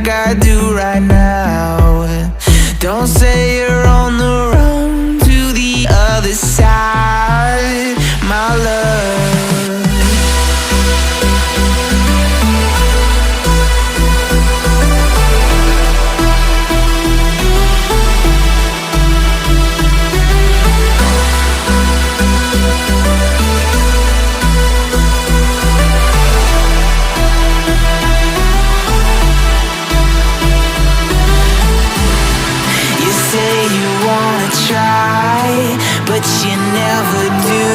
like I do right now. Don't say you're on the run to the other side, my love. Try, but you never do.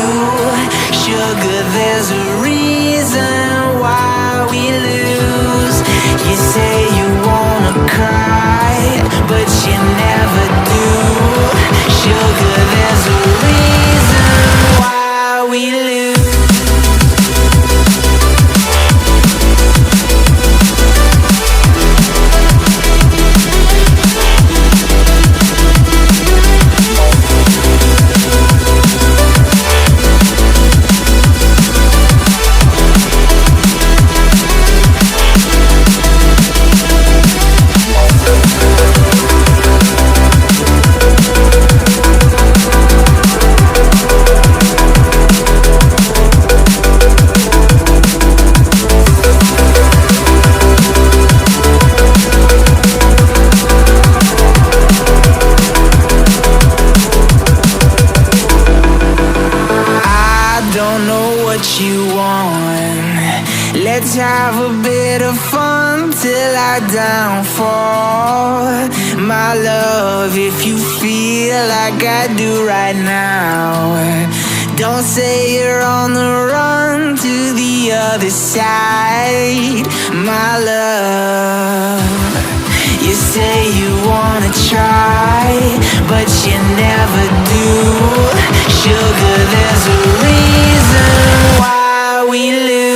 Sugar, there's a reason why we lose. You say you wanna cry, but you never do. Sugar, there's a reason why we lose. Let's have a bit of fun till I downfall, my love. If you feel like I do right now, don't say you're on the run to the other side, my love. You say you wanna try, but you never do. Sugar, there's a reason why we lose.